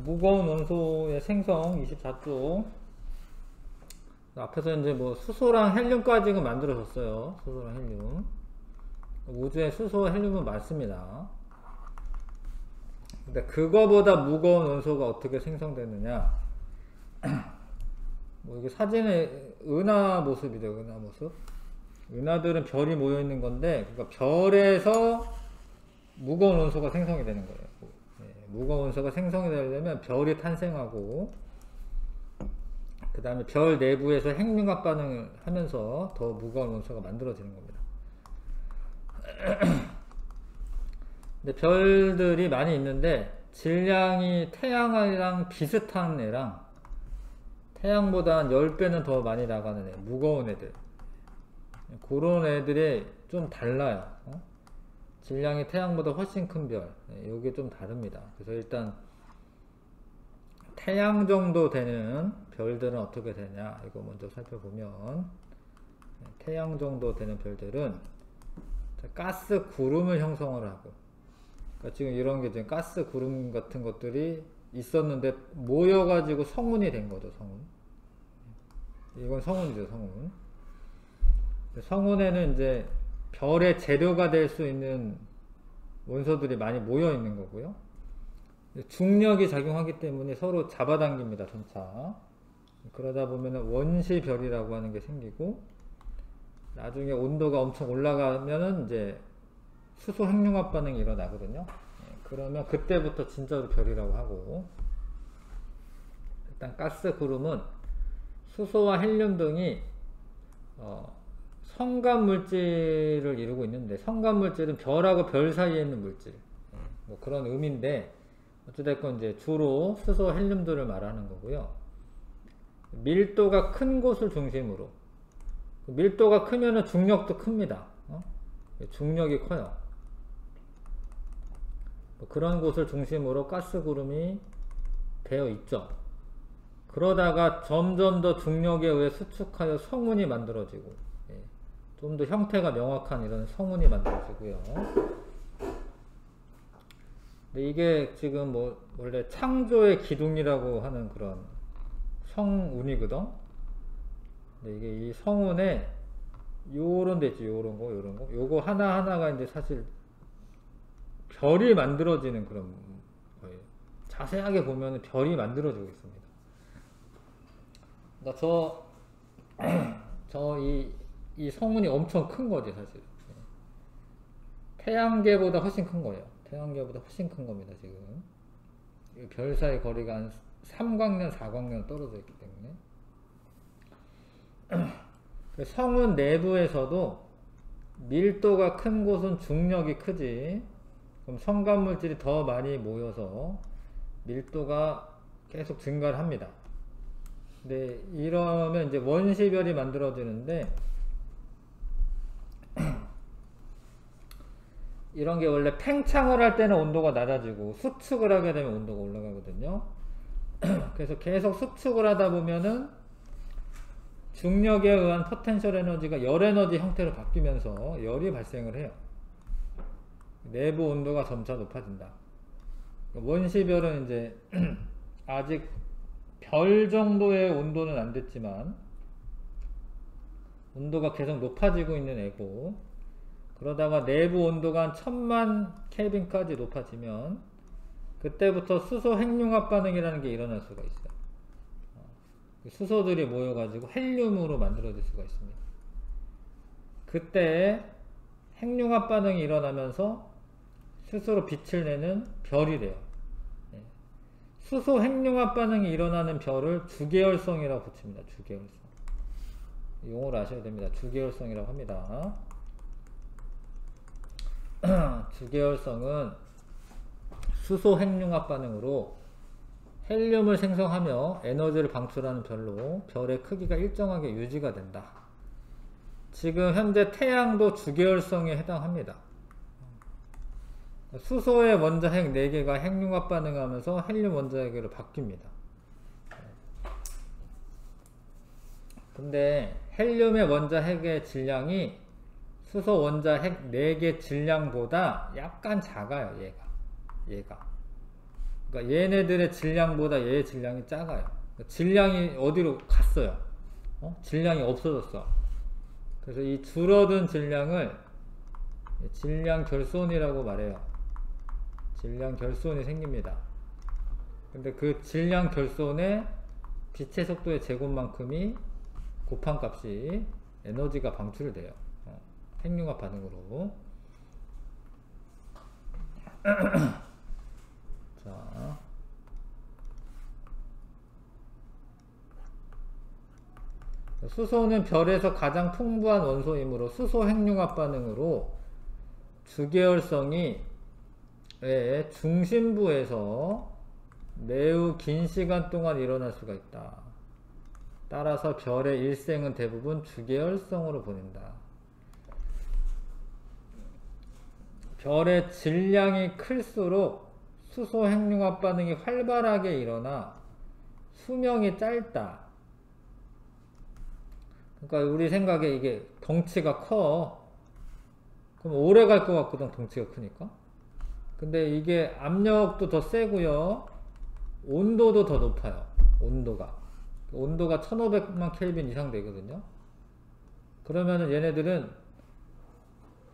무거운 원소의 생성 24쪽. 앞에서 이제 뭐 수소랑 헬륨까지는 만들어졌어요. 수소랑 헬륨. 우주에 수소와 헬륨은 많습니다. 근데 그거보다 무거운 원소가 어떻게 생성되느냐? 뭐 이게 사진의 은하 모습이죠. 은하 모습. 은하들은 별이 모여 있는 건데, 그러니까 별에서 무거운 원소가 생성이 되는 거예요. 무거운 원소가 생성이 되려면 별이 탄생하고, 그 다음에 별 내부에서 핵융합 반응을 하면서 더 무거운 원소가 만들어지는 겁니다. 근데 별들이 많이 있는데 질량이 태양이랑 비슷한 애랑 태양보다 한 10배는 더 많이 나가는 애, 무거운 애들, 그런 애들이 좀 달라요. 질량이 태양보다 훨씬 큰 별, 이게 좀 다릅니다. 그래서 일단 태양 정도 되는 별들은 어떻게 되냐, 이거 먼저 살펴보면, 태양 정도 되는 별들은 가스 구름을 형성을 하고, 그러니까 지금 이런 게 지금 가스 구름 같은 것들이 있었는데 모여가지고 성운이 된 거죠. 성운. 이건 성운이죠. 성운. 성운에는 이제 별의 재료가 될 수 있는 원소들이 많이 모여 있는 거고요. 중력이 작용하기 때문에 서로 잡아당깁니다. 점차. 그러다 보면 원시별이라고 하는 게 생기고, 나중에 온도가 엄청 올라가면은 이제 수소 핵융합 반응이 일어나거든요. 그러면 그때부터 진짜로 별이라고 하고, 일단 가스 구름은 수소와 헬륨 등이 성간 물질을 이루고 있는데, 성간 물질은 별하고 별 사이에 있는 물질, 뭐 그런 의미인데, 어찌됐건 이제 주로 수소 헬륨들을 말하는 거고요. 밀도가 큰 곳을 중심으로, 밀도가 크면은 중력도 큽니다. 중력이 커요. 그런 곳을 중심으로 가스 구름이 되어 있죠. 그러다가 점점 더 중력에 의해 수축하여 성운이 만들어지고, 좀 더 형태가 명확한 이런 성운이 만들어지고요. 근데 이게 지금 뭐 원래 창조의 기둥이라고 하는 그런 성운이거든. 근데 이게 이 성운에 요런 데 있지, 요런 거, 요거 하나하나가 이제 사실 별이 만들어지는 그런 거예요. 자세하게 보면 별이 만들어지고 있습니다. 그러니까 이 성운이 엄청 큰 거지, 사실. 태양계보다 훨씬 큰 거예요. 태양계보다 훨씬 큰 겁니다, 지금. 별 사이 거리가 한 3광년, 4광년 떨어져 있기 때문에. 성운 내부에서도 밀도가 큰 곳은 중력이 크지, 그럼 성간물질이 더 많이 모여서 밀도가 계속 증가를 합니다. 근데 이러면 이제 원시별이 만들어지는데, 이런 게 원래 팽창을 할 때는 온도가 낮아지고 수축을 하게 되면 온도가 올라가거든요. 그래서 계속 수축을 하다 보면은 중력에 의한 포텐셜 에너지가 열 에너지 형태로 바뀌면서 열이 발생을 해요. 내부 온도가 점차 높아진다. 원시별은 이제 아직 별 정도의 온도는 안 됐지만 온도가 계속 높아지고 있는 애고, 그러다가 내부 온도가 한 1000만 켈빈까지 높아지면 그때부터 수소 핵융합 반응이라는 게 일어날 수가 있어요. 수소들이 모여가지고 헬륨으로 만들어질 수가 있습니다. 그때 핵융합 반응이 일어나면서 스스로 빛을 내는 별이 돼요. 수소 핵융합 반응이 일어나는 별을 주계열성이라고 붙입니다. 주계열성. 용어를 아셔야 됩니다. 주계열성이라고 합니다. 주계열성은 수소 핵융합 반응으로 헬륨을 생성하며 에너지를 방출하는 별로 별의 크기가 일정하게 유지가 된다. 지금 현재 태양도 주계열성에 해당합니다. 수소의 원자핵 4개가 핵융합 반응하면서 헬륨 원자핵으로 바뀝니다. 근데 헬륨의 원자핵의 질량이 수소 원자핵 4개 질량보다 약간 작아요. 얘가. 그러니까 얘네들의 질량보다 얘의 질량이 작아요. 그러니까 질량이 어디로 갔어요? 질량이 없어졌어. 그래서 이 줄어든 질량을 질량 결손이라고 말해요. 질량 결손이 생깁니다. 근데 그 질량 결손의 빛의 속도의 제곱만큼이 곱한 값이 에너지가 방출돼요. 핵융합 반응으로. 자, 수소는 별에서 가장 풍부한 원소이므로 수소 핵융합 반응으로 주계열성이 중심부에서 매우 긴 시간 동안 일어날 수가 있다. 따라서 별의 일생은 대부분 주계열성으로 보낸다. 별의 질량이 클수록 수소 핵융합 반응이 활발하게 일어나 수명이 짧다. 그러니까 우리 생각에 이게 덩치가 커. 그럼 오래 갈 것 같거든, 덩치가 크니까. 근데 이게 압력도 더 세고요. 온도도 더 높아요. 온도가 1500만 켈빈 이상 되거든요. 그러면은 얘네들은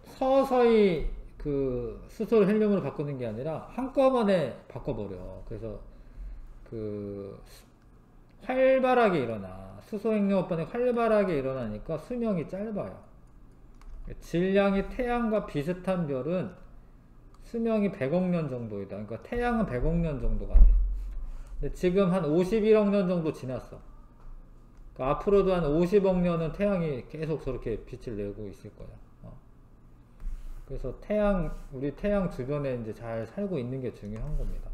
서서히 그 수소를 헬륨으로 바꾸는 게 아니라 한꺼번에 바꿔버려. 그래서 그 활발하게 일어나. 수소 핵융합 반응이 활발하게 일어나니까 수명이 짧아요. 질량이 태양과 비슷한 별은 수명이 100억 년 정도이다. 그러니까 태양은 100억 년 정도가 돼. 근데 지금 한 51억 년 정도 지났어. 그러니까 앞으로도 한 50억 년은 태양이 계속 저렇게 빛을 내고 있을 거야. 그래서 우리 태양 주변에 이제 잘 살고 있는 게 중요한 겁니다.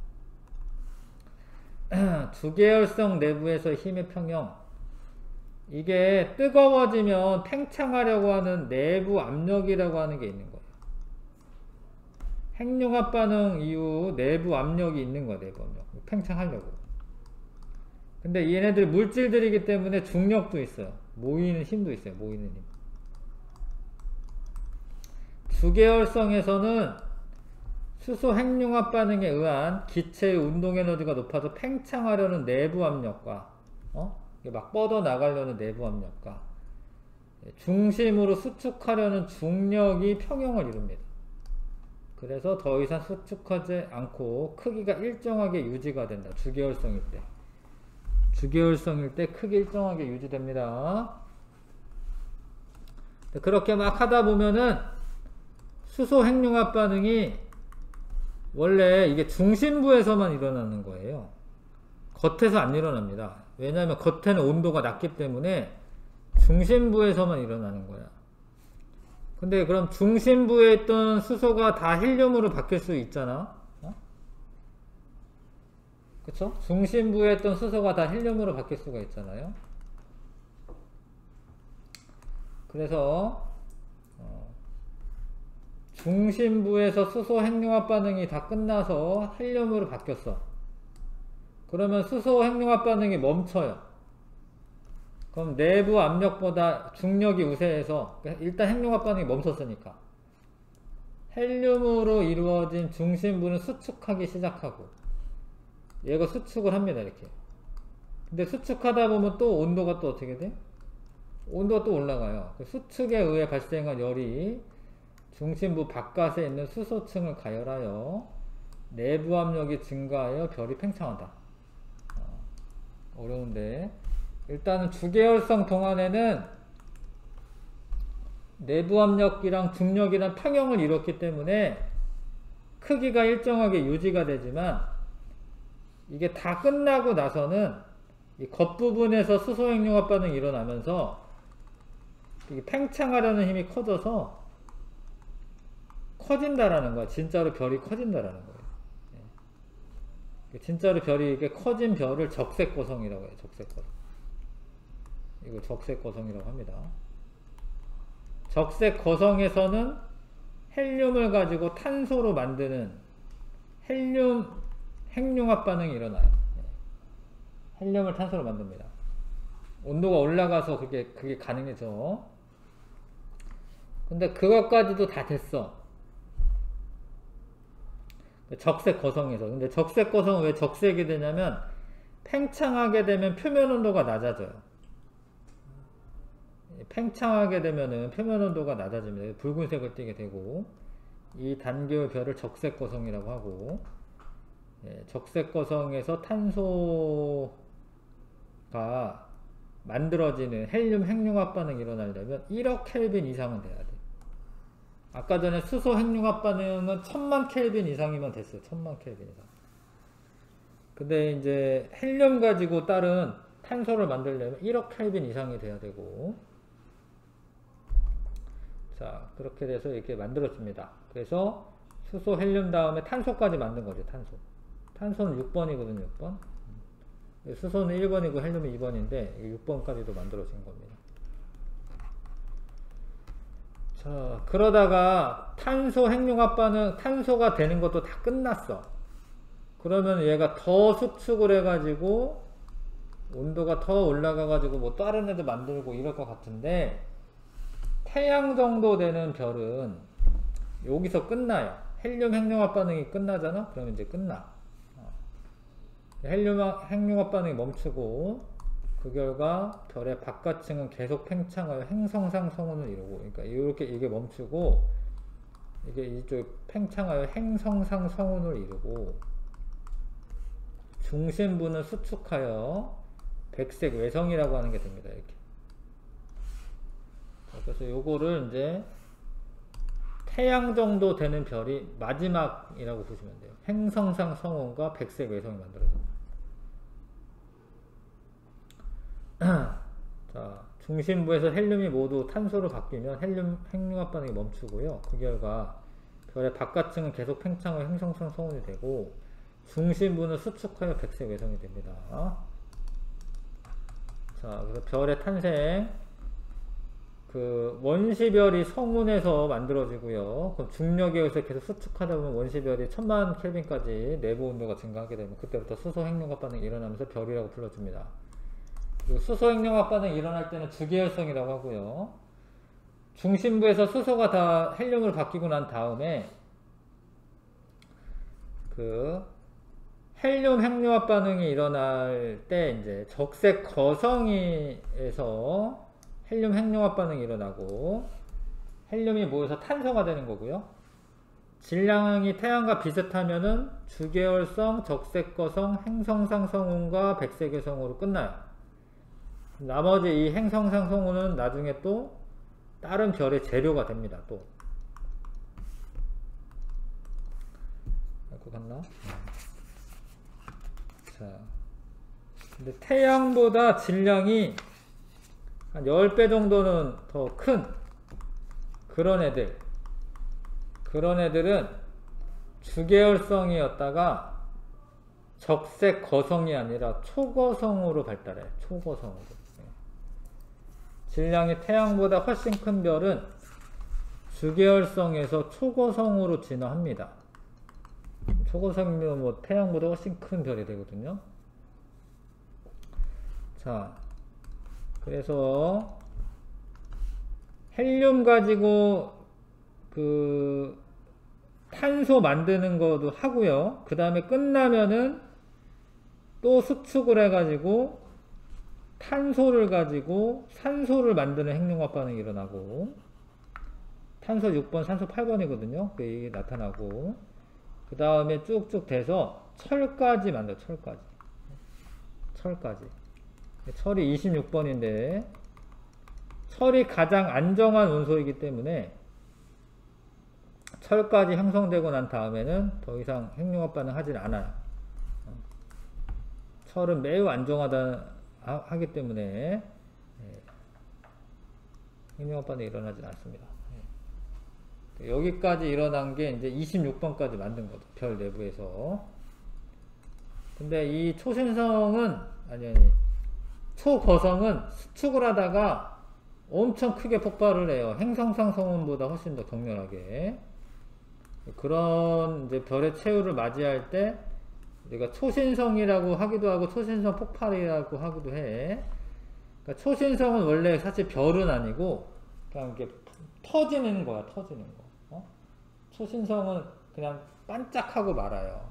주계열성 내부에서 힘의 평형. 이게 뜨거워지면 팽창하려고 하는 내부 압력이라고 하는 게 있는 거예요. 핵융합 반응 이후 내부 압력이 있는 거예요. 내부 압력. 팽창하려고. 근데 얘네들 물질들이기 때문에 중력도 있어요. 모이는 힘도 있어요. 모이는 힘. 주계열성에서는 수소 핵융합 반응에 의한 기체의 운동 에너지가 높아서 팽창하려는 내부 압력과 막 뻗어 나가려는 내부 압력과 중심으로 수축하려는 중력이 평형을 이룹니다. 그래서 더 이상 수축하지 않고 크기가 일정하게 유지가 된다. 주계열성일 때. 주계열성일 때 크기 일정하게 유지됩니다. 그렇게 막 하다 보면은 수소 핵융합 반응이 원래 이게 중심부에서만 일어나는 거예요. 겉에서 안 일어납니다. 왜냐하면 겉에는 온도가 낮기 때문에 중심부에서만 일어나는 거야. 근데 그럼 중심부에 있던 수소가 다 헬륨으로 바뀔 수 있잖아. 그쵸? 중심부에 있던 수소가 다 헬륨으로 바뀔 수가 있잖아요. 그래서 중심부에서 수소 핵융합 반응이 다 끝나서 헬륨으로 바뀌었어. 그러면 수소 핵융합 반응이 멈춰요. 그럼 내부 압력보다 중력이 우세해서 일단 핵융합 반응이 멈췄으니까 헬륨으로 이루어진 중심부는 수축하기 시작하고 얘가 수축을 합니다. 이렇게. 근데 수축하다 보면 또 온도가 또 어떻게 돼? 온도가 또 올라가요. 수축에 의해 발생한 열이 중심부 바깥에 있는 수소층을 가열하여 내부 압력이 증가하여 별이 팽창한다. 어려운데 일단은 주계열성 동안에는 내부 압력이랑 중력이랑 평형을 이뤘기 때문에 크기가 일정하게 유지가 되지만 이게 다 끝나고 나서는 이 겉부분에서 수소 핵융합 반응이 일어나면서 이게 팽창하려는 힘이 커져서 커진다라는 거야. 진짜로 별이 커진다라는 거예요. 진짜로 별이 이게 커진 별을 적색거성이라고 해요. 적색거성. 이거 적색거성이라고 합니다. 적색거성에서는 헬륨을 가지고 탄소로 만드는 헬륨 핵융합 반응이 일어나요. 헬륨을 탄소로 만듭니다. 온도가 올라가서 그게 가능해져. 근데 그것까지도 다 됐어. 적색 거성에서. 근데 적색 거성은 왜 적색이 되냐면 팽창하게 되면 표면 온도가 낮아져요. 팽창하게 되면은 표면 온도가 낮아집니다. 붉은색을 띠게 되고, 이 단계의 별을 적색 거성이라고 하고, 적색 거성에서 탄소가 만들어지는 헬륨 핵융합 반응이 일어나려면 1억 켈빈 이상은 돼야 돼. 아까 전에 수소 핵융합 반응은 1000만 켈빈 이상이면 됐어요. 1000만 켈빈 이상. 근데 이제 헬륨 가지고 다른 탄소를 만들려면 1억 켈빈 이상이 돼야 되고, 자, 그렇게 돼서 이렇게 만들어집니다. 그래서 수소, 헬륨 다음에 탄소까지 만든 거죠. 탄소는 6번이거든요. 6번. 수소는 1번이고 헬륨이 2번인데 6번까지도 만들어진 겁니다. 자, 그러다가 탄소 핵융합 반응, 탄소가 되는 것도 다 끝났어. 그러면 얘가 더 수축을 해가지고 온도가 더 올라가가지고 뭐 다른 애도 만들고 이럴 것 같은데, 태양 정도 되는 별은 여기서 끝나요. 헬륨 핵융합 반응이 끝나잖아? 그러면 이제 끝나. 헬륨 핵융합 반응이 멈추고, 그 결과 별의 바깥층은 계속 팽창하여 행성상 성운을 이루고, 그러니까 이렇게 이게 멈추고, 이게 이쪽 팽창하여 행성상 성운을 이루고, 중심부는 수축하여 백색 외성이라고 하는 게 됩니다. 이렇게. 그래서 요거를 이제 태양 정도 되는 별이 마지막이라고 보시면 돼요. 행성상 성운과 백색 외성이 만들어집니다. 자, 중심부에서 헬륨이 모두 탄소로 바뀌면 헬륨 핵융합 반응이 멈추고요. 그 결과 별의 바깥층은 계속 팽창하여 행성상 성운이 되고, 중심부는 수축하여 백색 외성이 됩니다. 자, 그래서 별의 탄생, 그 원시별이 성운에서 만들어지고요. 그럼 중력에 의해서 계속 수축하다 보면 원시별이 1000만 켈빈까지 내부 온도가 증가하게 되면 그때부터 수소 핵융합 반응이 일어나면서 별이라고 불러줍니다. 그리고 수소 핵융합 반응이 일어날 때는 주계열성이라고 하고요. 중심부에서 수소가 다 헬륨으로 바뀌고 난 다음에 그 헬륨 핵융합 반응이 일어날 때 이제 적색 거성에서 헬륨 핵융합 반응이 일어나고, 헬륨이 모여서 탄소가 되는 거고요. 질량이 태양과 비슷하면은 주계열성, 적색거성, 행성상 성운과 백색의 성으로 끝나요. 나머지 이 행성상 성운은 나중에 또 다른 별의 재료가 됩니다. 또. 알고 갔나? 자, 근데 태양보다 질량이 한 10배 정도는 더 큰 그런 애들은 주계열성이었다가 적색 거성이 아니라 초거성으로 발달해요. 초거성으로. 질량이 태양보다 훨씬 큰 별은 주계열성에서 초거성으로 진화합니다. 초거성이면 뭐 태양보다 훨씬 큰 별이 되거든요. 자, 그래서 헬륨 가지고 그 탄소 만드는 것도 하고요. 그 다음에 끝나면은 또 수축을 해가지고 탄소를 가지고 산소를 만드는 핵융합 반응이 일어나고, 탄소 6번, 산소 8번이거든요. 그게 나타나고, 그 다음에 쭉쭉 돼서 철까지 만들어요. 철까지. 철이 26번인데, 철이 가장 안정한 원소이기 때문에 철까지 형성되고 난 다음에는 더 이상 핵융합 반응 하질 않아요. 철은 매우 안정하다 하기 때문에 핵융합 반응이 일어나지 않습니다. 여기까지 일어난 게 이제 26번까지 만든 거죠. 별 내부에서. 근데 이 초신성은 초거성은 수축을 하다가 엄청 크게 폭발을 해요. 행성상 성운보다 훨씬 더 격렬하게. 그런 이제 별의 최후를 맞이할 때 우리가 초신성이라고 하기도 하고 초신성 폭발이라고 하기도 해. 그러니까 초신성은 원래 사실 별은 아니고 그냥 이렇게 터지는 거야. 초신성은 그냥 반짝하고 말아요.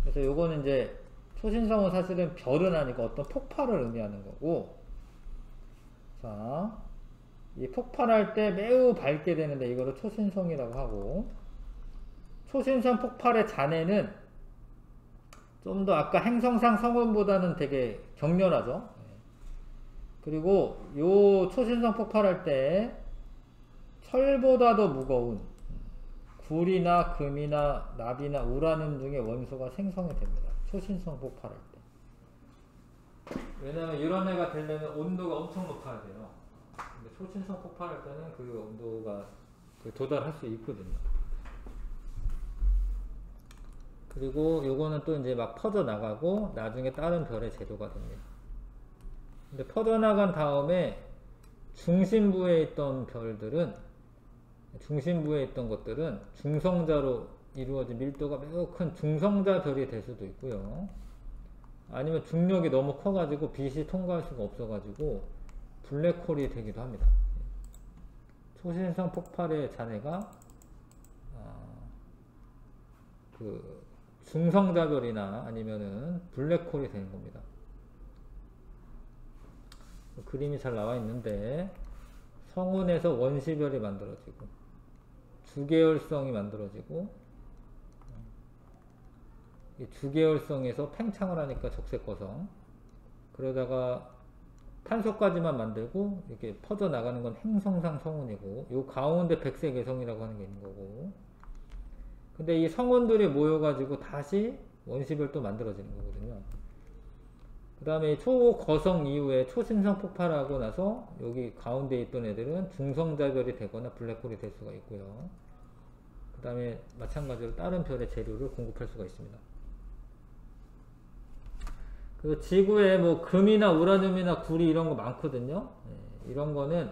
그래서 요거는 이제 초신성은 사실은 별은 아니고 어떤 폭발을 의미하는 거고, 자, 이 폭발할 때 매우 밝게 되는데 이거를 초신성이라고 하고, 초신성 폭발의 잔해는 좀 더 아까 행성상 성운보다는 되게 격렬하죠. 그리고 요 초신성 폭발할 때 철보다도 무거운 구리나 금이나 납이나 우라늄 등의 원소가 생성이 됩니다. 초신성 폭발할 때. 왜냐면 이런 애가 되려면 온도가 엄청 높아야 돼요. 근데 초신성 폭발할 때는 그 온도가 도달할 수 있거든요. 그리고 요거는 또 이제 막 퍼져나가고 나중에 다른 별의 재료가 됩니다. 근데 퍼져나간 다음에 중심부에 있던 별들은, 중심부에 있던 것들은 중성자로 이루어진 밀도가 매우 큰 중성자 별이 될 수도 있고요. 아니면 중력이 너무 커가지고 빛이 통과할 수가 없어가지고 블랙홀이 되기도 합니다. 초신성 폭발의 잔해가 그 중성자별이나 아니면은 블랙홀이 되는 겁니다. 그림이 잘 나와 있는데, 성운에서 원시별이 만들어지고 주계열성이 만들어지고, 이 주계열성에서 팽창을 하니까 적색거성, 그러다가 탄소까지만 만들고 이렇게 퍼져나가는 건 행성상 성운이고, 요 가운데 백색외성이라고 하는 게 있는 거고, 근데 이 성운들이 모여가지고 다시 원시별도 만들어지는 거거든요. 그 다음에 초거성 이후에 초신성 폭발하고 나서 여기 가운데 있던 애들은 중성자별이 되거나 블랙홀이 될 수가 있고요. 그 다음에 마찬가지로 다른 별의 재료를 공급할 수가 있습니다. 그 지구에 뭐 금이나 우라늄이나 구리 이런 거 많거든요. 이런 거는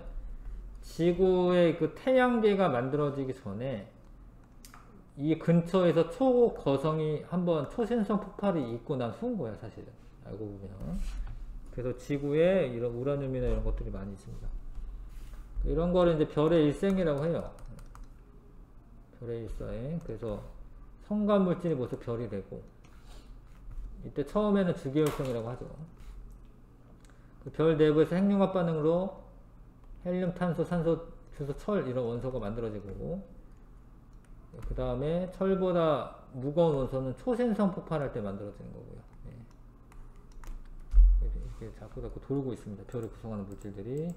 지구의 그 태양계가 만들어지기 전에 이 근처에서 초거성이 한번 초신성 폭발이 있고 난 후인 거야, 사실은. 알고 보면. 그래서 지구에 이런 우라늄이나 이런 것들이 많이 있습니다. 이런 거를 이제 별의 일생이라고 해요. 별의 일생. 그래서 성간 물질이 모두 별이 되고, 이때 처음에는 주계열성이라고 하죠. 그 별 내부에서 핵융합 반응으로 헬륨, 탄소, 산소, 주소, 철 이런 원소가 만들어지고, 그 다음에 철보다 무거운 원소는 초신성 폭발할 때 만들어지는 거고요. 이렇게 자꾸 돌고 있습니다. 별을 구성하는 물질들이.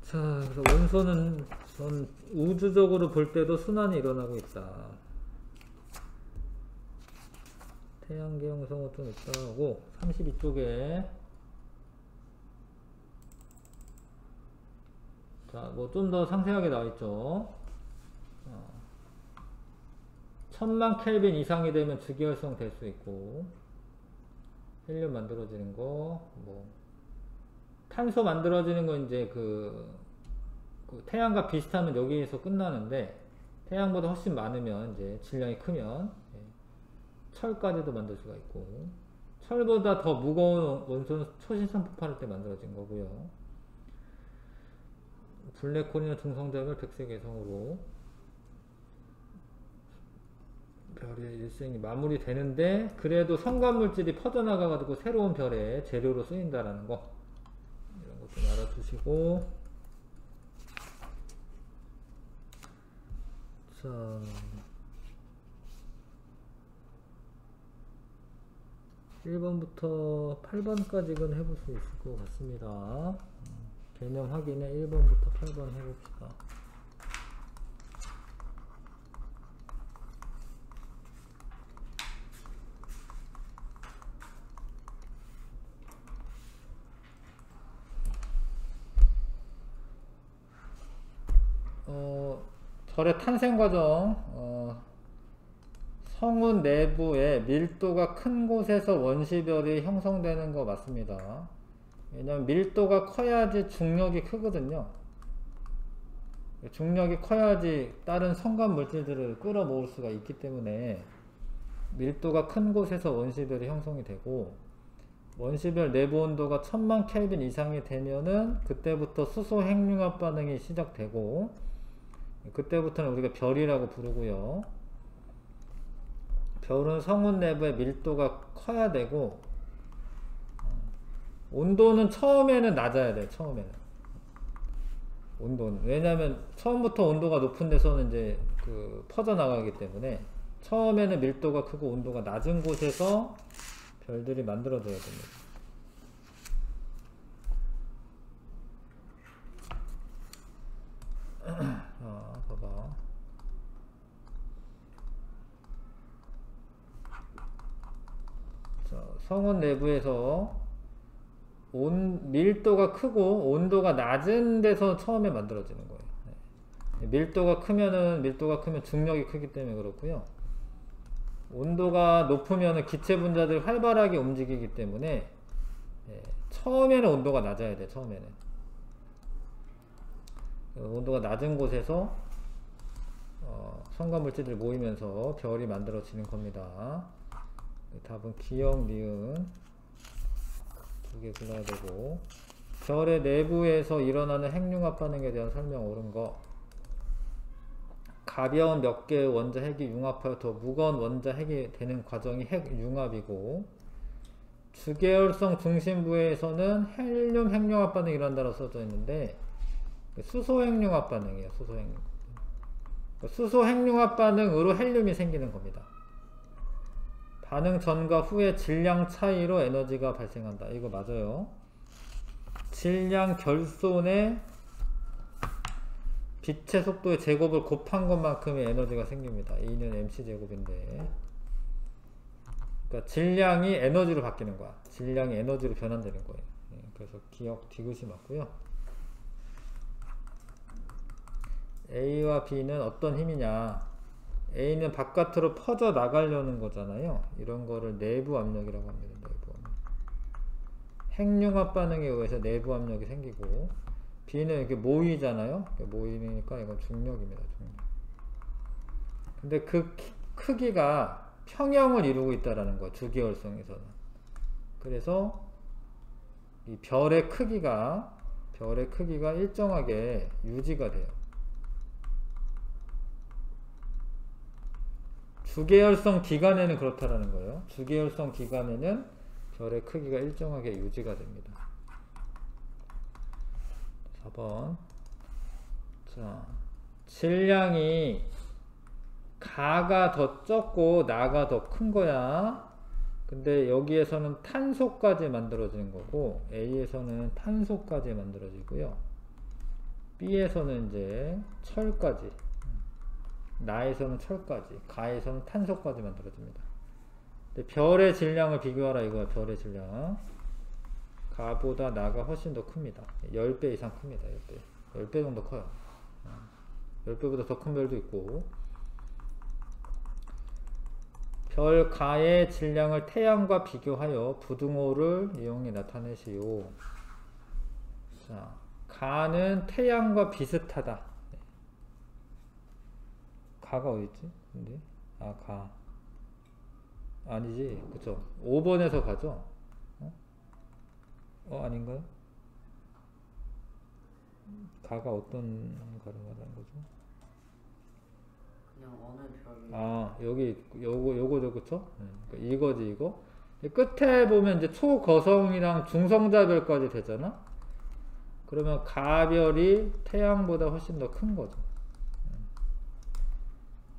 자, 그래서 원소는 전 우주적으로 볼 때도 순환이 일어나고 있다. 태양계 형성은 좀 있다 하고, 32쪽에 자, 뭐 좀 더 상세하게 나와 있죠. 1000만 켈빈 이상이 되면 주계열성 될 수 있고, 헬륨 만들어지는 거, 뭐 탄소 만들어지는 건 이제 그 태양과 비슷하면 여기에서 끝나는데, 태양보다 훨씬 많으면 이제 질량이 크면 철까지도 만들 수가 있고, 철보다 더 무거운 원소는 초신성 폭발할 때 만들어진 거고요. 블랙홀이나 중성자별 백색외성으로 별의 일생이 마무리되는데, 그래도 성간물질이 퍼져나가가지고 새로운 별의 재료로 쓰인다라는 거, 이런 것 좀 알아두시고, 자, 1번부터 8번까지는 해볼 수 있을 것 같습니다. 개념 확인에 1번부터 8번 해봅시다. 별의 탄생 과정, 성운 내부에 밀도가 큰 곳에서 원시별이 형성되는 거 맞습니다. 왜냐면 밀도가 커야지 중력이 크거든요. 중력이 커야지 다른 성간 물질들을 끌어모을 수가 있기 때문에 밀도가 큰 곳에서 원시별이 형성이 되고, 원시별 내부 온도가 1000만 켈빈 이상이 되면은 그때부터 수소 핵융합 반응이 시작되고, 그때부터는 우리가 별이라고 부르고요. 별은 성운 내부의 밀도가 커야 되고, 온도는 처음에는 낮아야 돼. 처음에는 온도는, 왜냐면 처음부터 온도가 높은 데서는 이제 퍼져 나가기 때문에 처음에는 밀도가 크고 온도가 낮은 곳에서 별들이 만들어져야 됩니다. 봐봐. 자, 성운 내부에서 밀도가 크고 온도가 낮은 데서 처음에 만들어지는 거예요. 밀도가 크면 중력이 크기 때문에 그렇고요. 온도가 높으면 기체 분자들이 활발하게 움직이기 때문에 처음에는 온도가 낮아야 돼. 처음에는 온도가 낮은 곳에서 성간물질들이 모이면서 별이 만들어지는 겁니다. 답은 기역, 니은 두 개 골라야 되고, 별의 내부에서 일어나는 핵융합 반응에 대한 설명 옳은 거. 가벼운 몇 개의 원자 핵이 융합하여 더 무거운 원자 핵이 되는 과정이 핵융합이고, 주계열성 중심부에서는 헬륨 핵융합 반응이 일어난다고 써져 있는데 수소 핵융합 반응이에요. 수소 핵융합 반응으로 헬륨이 생기는 겁니다. 반응 전과 후의 질량 차이로 에너지가 발생한다. 이거 맞아요. 질량 결손의 빛의 속도의 제곱을 곱한 것만큼의 에너지가 생깁니다. E는 mc제곱인데, 그러니까 질량이 에너지로 바뀌는 거야. 질량이 에너지로 변환되는 거예요. 그래서 기억 디귿이 맞고요. A와 B는 어떤 힘이냐? A는 바깥으로 퍼져 나가려는 거잖아요. 이런 거를 내부 압력이라고 합니다. 내부 압력. 핵융합 반응에 의해서 내부 압력이 생기고, B는 이렇게 모이잖아요. 모이니까 이건 중력입니다. 중력. 근데 그 크기가 평형을 이루고 있다라는 거예요. 주기열성에서는. 그래서 이 별의 크기가 일정하게 유지가 돼요. 주계열성 기관에는 그렇다라는 거예요. 주계열성 기관에는 별의 크기가 일정하게 유지가 됩니다. 4번. 자, 질량이 가가 더 적고 나가 더 큰 거야. 근데 여기에서는 탄소까지 만들어지는 거고, A에서는 탄소까지 만들어지고요. B에서는 이제 철까지, 나에서는 철까지, 가에서는 탄소까지 만들어집니다. 근데 별의 질량을 비교하라 이거야. 별의 질량. 가보다 나가 훨씬 더 큽니다. 10배 이상 큽니다. 10배. 10배 정도 커요. 10배보다 더 큰 별도 있고. 별 가의 질량을 태양과 비교하여 부등호를 이용해 나타내시오. 자, 가는 태양과 비슷하다. 가가 어딨지? 근데 가 아니지, 그쵸? 5번에서 가죠? 아닌가요? 가가 어떤 가를 말하는 거죠? 그냥 어느 별이. 여기 요거죠, 그쵸? 이거지, 이거. 끝에 보면 이제 초거성이랑 중성자별까지 되잖아? 그러면 가별이 태양보다 훨씬 더 큰 거죠.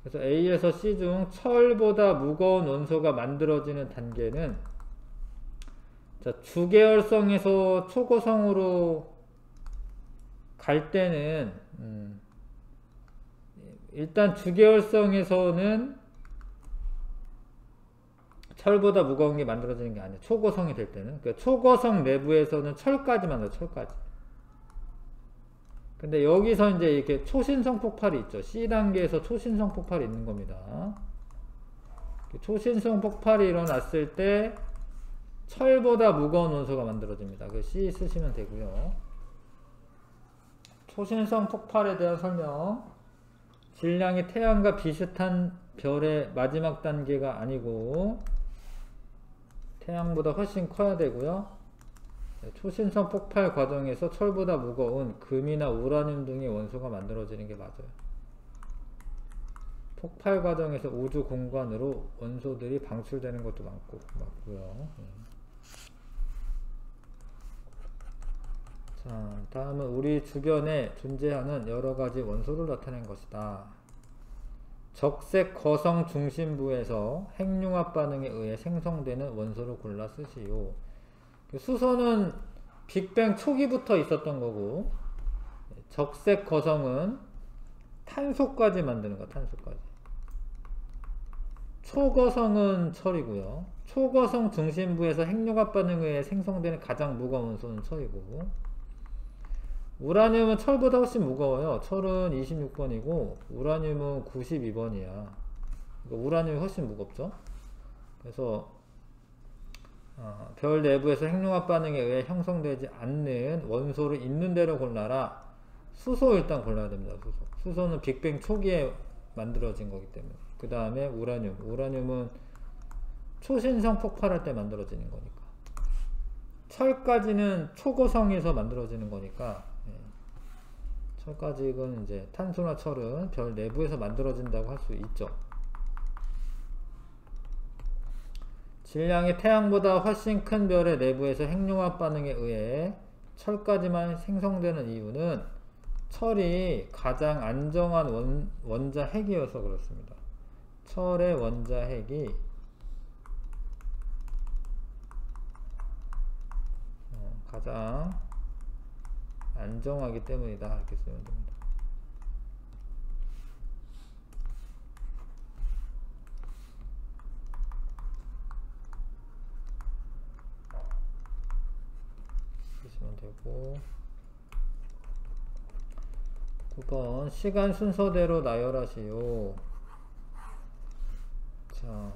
그래서 A에서 C 중 철보다 무거운 원소가 만들어지는 단계는, 자, 주계열성에서 초고성으로 갈 때는 일단 주계열성에서는 철보다 무거운 게 만들어지는 게 아니에요. 초고성이 될 때는. 그러니까 초고성 내부에서는 철까지 만들어요. 철까지. 근데 여기서 이제 이렇게 초신성 폭발이 있죠. C단계에서 초신성 폭발이 있는 겁니다. 초신성 폭발이 일어났을 때 철보다 무거운 원소가 만들어집니다. 그 C 쓰시면 되고요. 초신성 폭발에 대한 설명. 질량이 태양과 비슷한 별의 마지막 단계가 아니고 태양보다 훨씬 커야 되고요. 초신성 폭발 과정에서 철보다 무거운 금이나 우라늄 등의 원소가 만들어지는 게 맞아요. 폭발 과정에서 우주 공간으로 원소들이 방출되는 것도 맞고요. 자, 다음은 우리 주변에 존재하는 여러가지 원소를 나타낸 것이다. 적색 거성 중심부에서 핵융합 반응에 의해 생성되는 원소를 골라 쓰시오. 수소는 빅뱅 초기부터 있었던 거고, 적색 거성은 탄소까지 만드는 거야, 탄소까지. 초거성은 철이고요. 초거성 중심부에서 핵융합 반응에 의해 생성되는 가장 무거운 원소는 철이고, 우라늄은 철보다 훨씬 무거워요. 철은 26번이고 우라늄은 92번이야. 그러니까 우라늄이 훨씬 무겁죠. 그래서 별 내부에서 핵융합 반응에 의해 형성되지 않는 원소를 있는 대로 골라라. 수소 일단 골라야 됩니다. 수소는 빅뱅 초기에 만들어진 거기 때문에. 그 다음에 우라늄은 초신성 폭발할 때 만들어지는 거니까. 철까지는 초고성에서 만들어지는 거니까. 철까지는 이제 탄소나 철은 별 내부에서 만들어진다고 할 수 있죠. 질량이 태양보다 훨씬 큰 별의 내부에서 핵융합 반응에 의해 철까지만 생성되는 이유는 철이 가장 안정한 원자 핵이어서 그렇습니다. 철의 원자 핵이 가장 안정하기 때문이다. 이렇게 쓰면 됩니다. 쓰시면 되고, 9번 시간 순서대로 나열하시오. 자,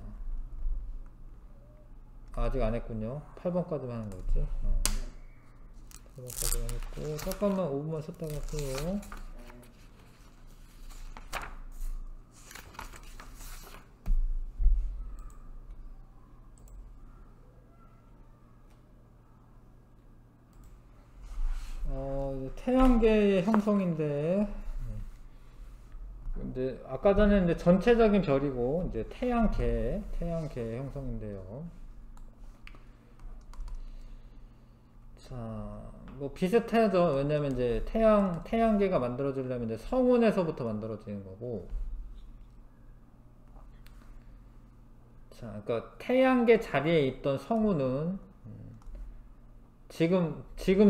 아직 안 했군요. 8번까지만 하는 거지. 8번까지만 했고, 잠깐만 5분만 쉬었다가 할게요. 태양계의 형성인데, 근데 아까 전에 이제 전체적인 별이고 이제 태양계의 형성인데요. 자, 뭐 비슷하죠. 왜냐면 이제 태양계가 만들어지려면 이제 성운에서부터 만들어지는 거고. 자, 그러니까 태양계 자리에 있던 성운은 지금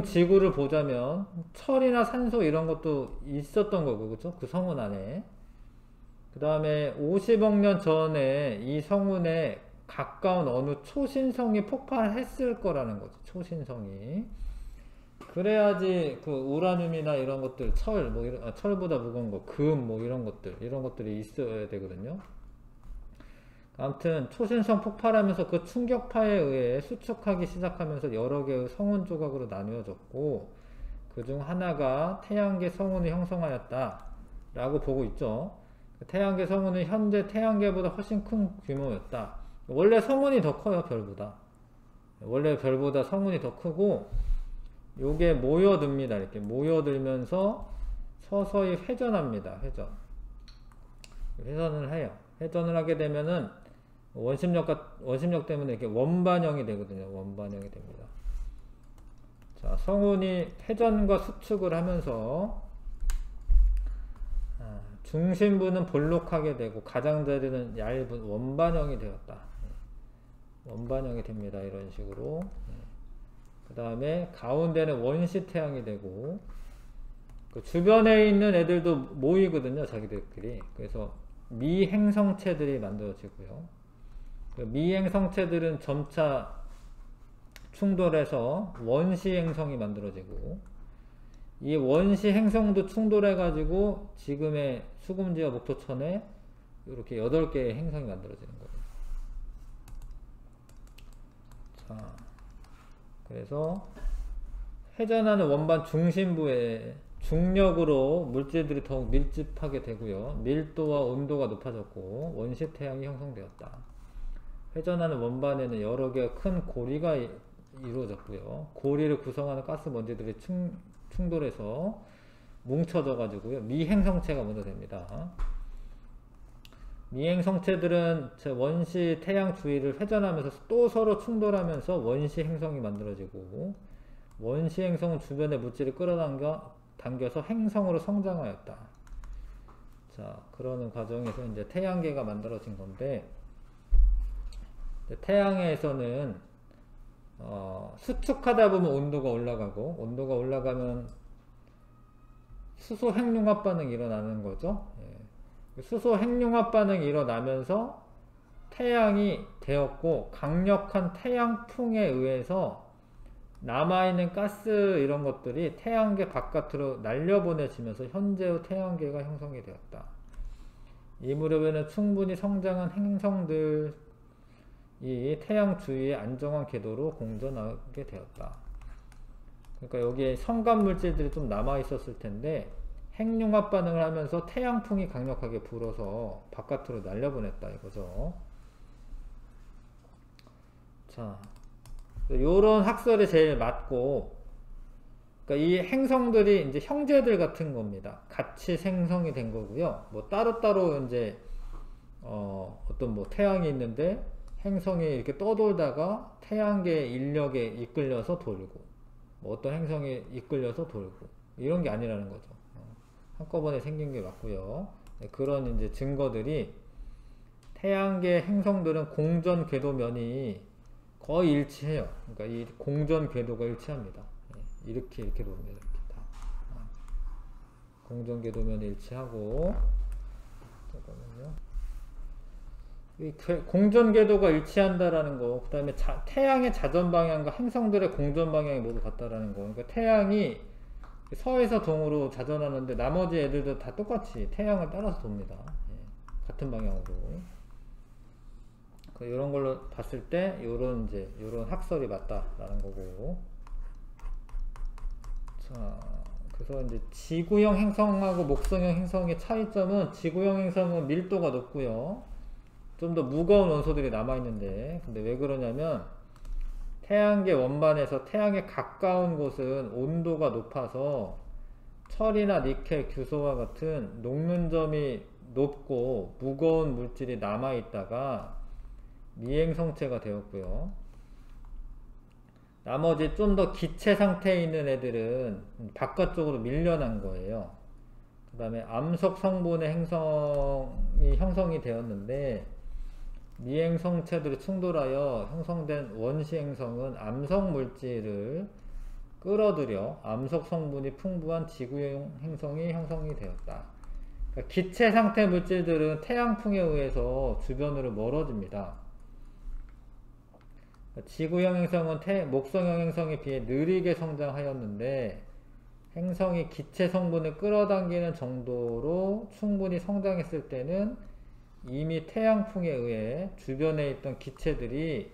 지구를 보자면 철이나 산소 이런 것도 있었던 거고, 그렇죠? 그 성운 안에. 그 다음에 50억 년 전에 이 성운에 가까운 어느 초신성이 폭발했을 거라는 거죠. 초신성이. 그래야지 그 우라늄이나 이런 것들, 철보다 무거운 거, 금 이런 것들이 있어야 되거든요. 아무튼 초신성 폭발하면서 그 충격파에 의해 수축하기 시작하면서 여러 개의 성운 조각으로 나누어졌고, 그중 하나가 태양계 성운을 형성하였다 라고 보고 있죠. 태양계 성운은 현재 태양계보다 훨씬 큰 규모였다. 원래 성운이 더 커요, 별보다. 원래 별보다 성운이 더 크고, 요게 모여듭니다. 이렇게 모여들면서 서서히 회전합니다. 회전을 해요. 회전을 하게 되면은 원심력 때문에 이렇게 원반형이 되거든요. 원반형이 됩니다. 자, 성운이 회전과 수축을 하면서 중심부는 볼록하게 되고 가장자리는 얇은 원반형이 되었다. 원반형이 됩니다. 이런 식으로. 그 다음에 가운데는 원시 태양이 되고, 그 주변에 있는 애들도 모이거든요. 자기들끼리. 그래서 미행성체들이 만들어지고요. 그 미행성체들은 점차 충돌해서 원시행성이 만들어지고, 이 원시행성도 충돌해가지고 지금의 수금지와 목토천에 이렇게 8개의 행성이 만들어지는 거예요. 자, 그래서 회전하는 원반 중심부에 중력으로 물질들이 더욱 밀집하게 되고요. 밀도와 온도가 높아졌고 원시태양이 형성되었다. 회전하는 원반에는 여러 개의 큰 고리가 이루어졌고요. 고리를 구성하는 가스 먼지들이 충돌해서 뭉쳐져 가지고요. 미행성체가 먼저 됩니다. 미행성체들은 원시 태양 주위를 회전하면서 또 서로 충돌하면서 원시 행성이 만들어지고, 원시 행성은 주변의 물질을 당겨서 행성으로 성장하였다. 자, 그러는 과정에서 이제 태양계가 만들어진 건데, 태양에서는 수축하다 보면 온도가 올라가고, 온도가 올라가면 수소 핵융합 반응이 일어나는 거죠. 예. 수소 핵융합 반응이 일어나면서 태양이 되었고, 강력한 태양풍에 의해서 남아있는 가스 이런 것들이 태양계 바깥으로 날려보내지면서 현재의 태양계가 형성이 되었다. 이 무렵에는 충분히 성장한 행성들이 태양 주위에 안정한 궤도로 공전하게 되었다. 그러니까 여기에 성간 물질들이 좀 남아 있었을 텐데 핵융합 반응을 하면서 태양풍이 강력하게 불어서 바깥으로 날려보냈다 이거죠. 자, 요런 학설이 제일 맞고, 그러니까 이 행성들이 이제 형제들 같은 겁니다. 같이 생성이 된 거고요. 뭐 따로따로 이제 어떤 뭐 태양이 있는데 행성이 이렇게 떠돌다가 태양계 인력에 이끌려서 돌고, 뭐 어떤 행성이 이끌려서 돌고, 이런 게 아니라는 거죠. 한꺼번에 생긴 게 맞고요. 그런 이제 증거들이, 태양계 행성들은 공전 궤도면이 거의 일치해요. 그러니까 이 공전 궤도가 일치합니다. 이렇게 돕니다. 이렇게 다. 공전 궤도면이 일치하고, 잠깐만요. 이 공전 궤도가 일치한다라는 거, 그 다음에 태양의 자전 방향과 행성들의 공전 방향이 모두 같다라는 거. 그러니까 태양이 서에서 동으로 자전하는데 나머지 애들도 다 똑같이 태양을 따라서 돕니다. 같은 방향으로. 이런 걸로 봤을 때 요런 학설이 맞다라는 거고. 자, 그래서 이제 지구형 행성하고 목성형 행성의 차이점은, 지구형 행성은 밀도가 높고요, 좀 더 무거운 원소들이 남아있는데, 근데 왜 그러냐면 태양계 원반에서 태양에 가까운 곳은 온도가 높아서 철이나 니켈, 규소와 같은 녹는 점이 높고 무거운 물질이 남아있다가 미행성체가 되었고요. 나머지 좀 더 기체 상태에 있는 애들은 바깥쪽으로 밀려난 거예요. 그 다음에 암석 성분의 행성이 형성이 되었는데, 미행성체들이 충돌하여 형성된 원시 행성은 암석 물질을 끌어들여 암석 성분이 풍부한 지구형 행성이 형성이 되었다. 그러니까 기체 상태 물질들은 태양풍에 의해서 주변으로 멀어집니다. 지구형 행성은 목성형 행성에 비해 느리게 성장하였는데, 행성이 기체 성분을 끌어당기는 정도로 충분히 성장했을 때는 이미 태양풍에 의해 주변에 있던 기체들이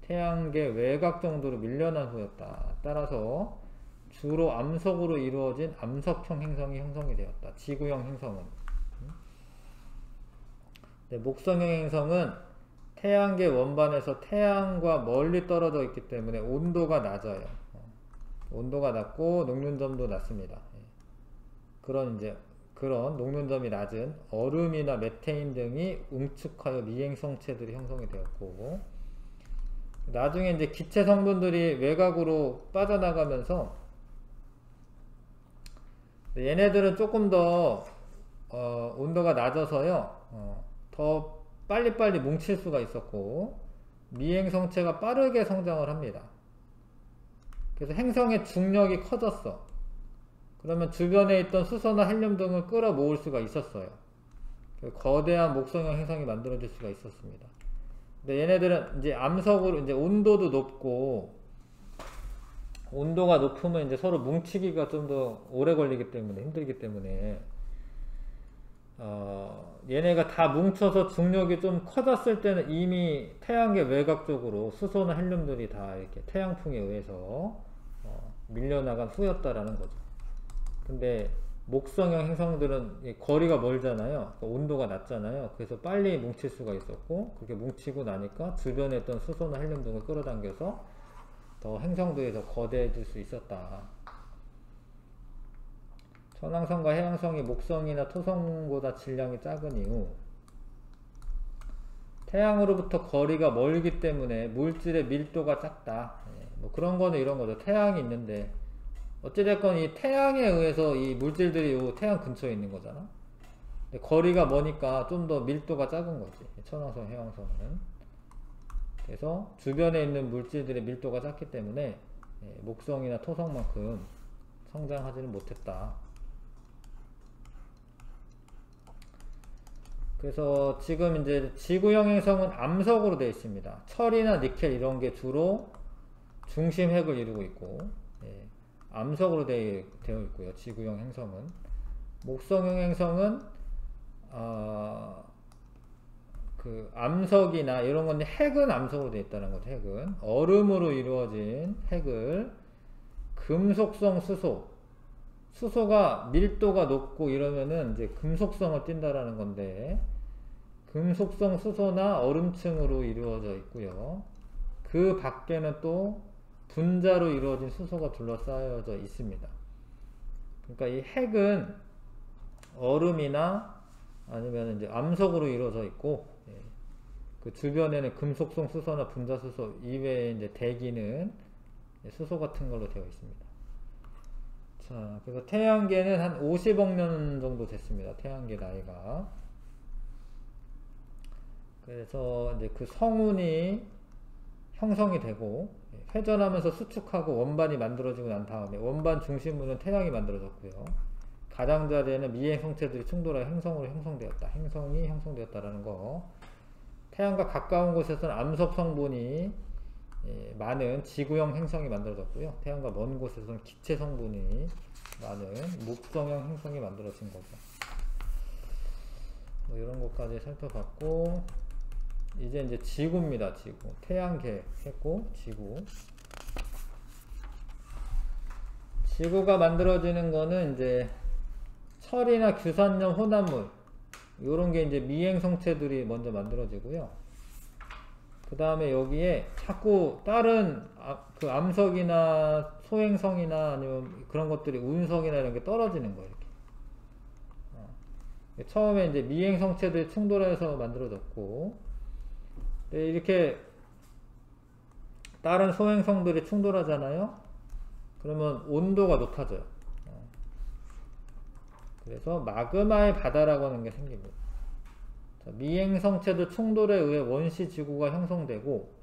태양계 외곽 정도로 밀려난 후였다. 따라서 주로 암석으로 이루어진 암석형 행성이 형성이 되었다. 지구형 행성은. 목성형 행성은 태양계 원반에서 태양과 멀리 떨어져 있기 때문에 온도가 낮아요. 온도가 낮고 녹는 점도 낮습니다. 그런 녹는 점이 낮은 얼음이나 메테인 등이 응축하여 미행성체들이 형성이 되었고, 나중에 이제 기체 성분들이 외곽으로 빠져나가면서, 얘네들은 조금 더 온도가 낮아서요, 더 빨리빨리 뭉칠 수가 있었고, 미행성체가 빠르게 성장을 합니다. 그래서 행성의 중력이 커졌어. 그러면 주변에 있던 수소나 헬륨 등을 끌어모을 수가 있었어요. 거대한 목성형 행성이 만들어질 수가 있었습니다. 근데 얘네들은 이제 암석으로, 이제 온도도 높고, 온도가 높으면 이제 서로 뭉치기가 좀 더 오래 걸리기 때문에, 힘들기 때문에, 얘네가 다 뭉쳐서 중력이 좀 커졌을 때는 이미 태양계 외곽 쪽으로 수소나 헬륨들이 다 이렇게 태양풍에 의해서 밀려나간 후였다라는 거죠. 근데 목성형 행성들은 거리가 멀잖아요. 온도가 낮잖아요. 그래서 빨리 뭉칠 수가 있었고, 그렇게 뭉치고 나니까 주변에 있던 수소나 헬륨 등을 끌어당겨서 더 행성들이 더 거대해질 수 있었다. 천왕성과 해왕성이 목성이나 토성보다 질량이 작은 이유, 태양으로부터 거리가 멀기 때문에 물질의 밀도가 작다. 뭐 그런 거는 이런 거죠. 태양이 있는데 어찌됐건 이 태양에 의해서 이 물질들이 요 태양 근처에 있는 거잖아. 근데 거리가 머니까 좀 더 밀도가 작은 거지. 천왕성, 해왕성은. 그래서 주변에 있는 물질들의 밀도가 작기 때문에 목성이나 토성만큼 성장하지는 못했다. 그래서 지금 이제 지구형 행성은 암석으로 되어 있습니다. 철이나 니켈 이런 게 주로 중심 핵을 이루고 있고, 암석으로 되어 있고요. 지구형 행성은. 목성형 행성은 그 암석이나 이런 건데 핵은 암석으로 되어 있다는 거죠. 핵은 얼음으로 이루어진 핵을 금속성 수소가 밀도가 높고 이러면은 이제 금속성을 띈다라는 건데, 금속성 수소나 얼음층으로 이루어져 있고요. 그 밖에는 또 분자로 이루어진 수소가 둘러싸여져 있습니다. 그러니까 이 핵은 얼음이나 아니면 이제 암석으로 이루어져 있고, 그 주변에는 금속성 수소나 분자 수소 이외에 이제 대기는 수소 같은 걸로 되어 있습니다. 자, 그래서 태양계는 한 50억 년 정도 됐습니다. 태양계 나이가. 그래서 이제 그 성운이 형성이 되고 회전하면서 수축하고 원반이 만들어지고 난 다음에 원반 중심부는 태양이 만들어졌고요. 가장자리에는 미행 성체들이 충돌하여 행성이 형성되었다라는 거. 태양과 가까운 곳에서는 암석 성분이 많은 지구형 행성이 만들어졌고요. 태양과 먼 곳에서는 기체 성분이 많은 목성형 행성이 만들어진 거죠. 뭐 이런 것까지 살펴봤고, 이제 지구입니다. 지구. 태양계 했고, 지구가 만들어지는 거는 이제 철이나 규산염 혼합물, 요런 게 이제 미행 성체들이 먼저 만들어지고요. 그 다음에 여기에 자꾸 다른 그 암석이나 소행성이나 아니면 그런 것들이 운석이나 이런 게 떨어지는 거예요. 이렇게. 처음에 이제 미행 성체들이 충돌해서 만들어졌고, 이렇게 다른 소행성들이 충돌하잖아요. 그러면 온도가 높아져요. 그래서 마그마의 바다라고 하는 게 생깁니다. 미행성체들 충돌에 의해 원시 지구가 형성되고,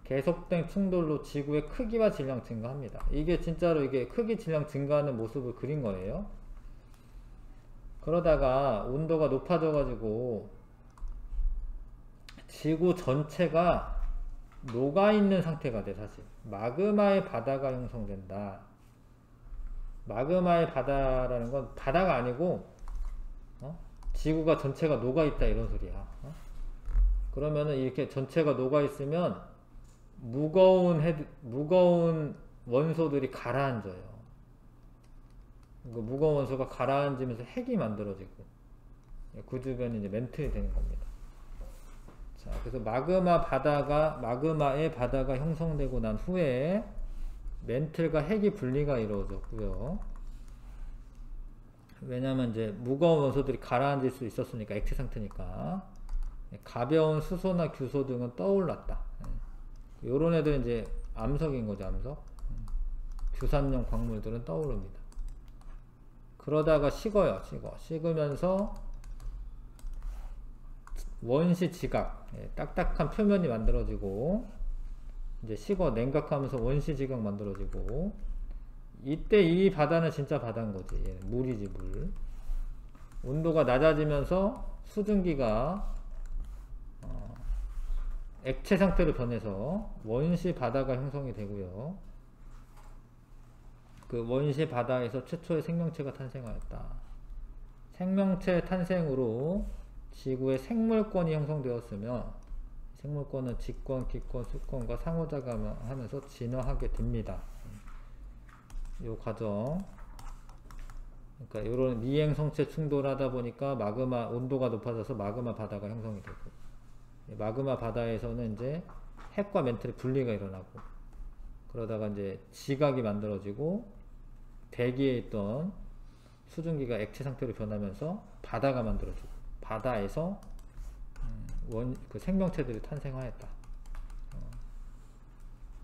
계속된 충돌로 지구의 크기와 질량 증가합니다. 이게 진짜로 이게 크기 질량 증가하는 모습을 그린 거예요. 그러다가 온도가 높아져 가지고 지구 전체가 녹아있는 상태가 돼. 사실 마그마의 바다가 형성된다. 마그마의 바다라는 건 바다가 아니고 지구가 전체가 녹아있다 이런 소리야. 그러면은 이렇게 전체가 녹아있으면 무거운 원소들이 가라앉아요. 그 무거운 원소가 가라앉으면서 핵이 만들어지고 그 주변에 이제 멘틀이 되는 겁니다. 자, 그래서 마그마의 바다가 형성되고 난 후에 멘틀과 핵이 분리가 이루어졌고요. 왜냐면 이제 무거운 원소들이 가라앉을 수 있었으니까, 액체 상태니까. 가벼운 수소나 규소 등은 떠올랐다. 요런 애들은 이제 암석인 거죠, 암석. 규산용 광물들은 떠오릅니다. 그러다가 식으면서 원시 지각, 딱딱한 표면이 만들어지고, 이제 냉각하면서 원시 지각 만들어지고, 이때 이 바다는 진짜 바다인 거지. 물이지, 물. 온도가 낮아지면서 수증기가 액체 상태로 변해서 원시 바다가 형성이 되고요. 그 원시 바다에서 최초의 생명체가 탄생하였다. 생명체 탄생으로 지구의 생물권이 형성되었으며, 생물권은 직권, 기권, 수권과 상호작용하면서 진화하게 됩니다. 요 과정. 그러니까 요런 미행 성체 충돌하다 보니까 온도가 높아져서 마그마 바다가 형성이 되고, 마그마 바다에서는 이제 핵과 멘틀의 분리가 일어나고, 그러다가 이제 지각이 만들어지고 대기에 있던 수증기가 액체 상태로 변하면서 바다가 만들어지고, 바다에서 그 생명체들이 탄생하였다.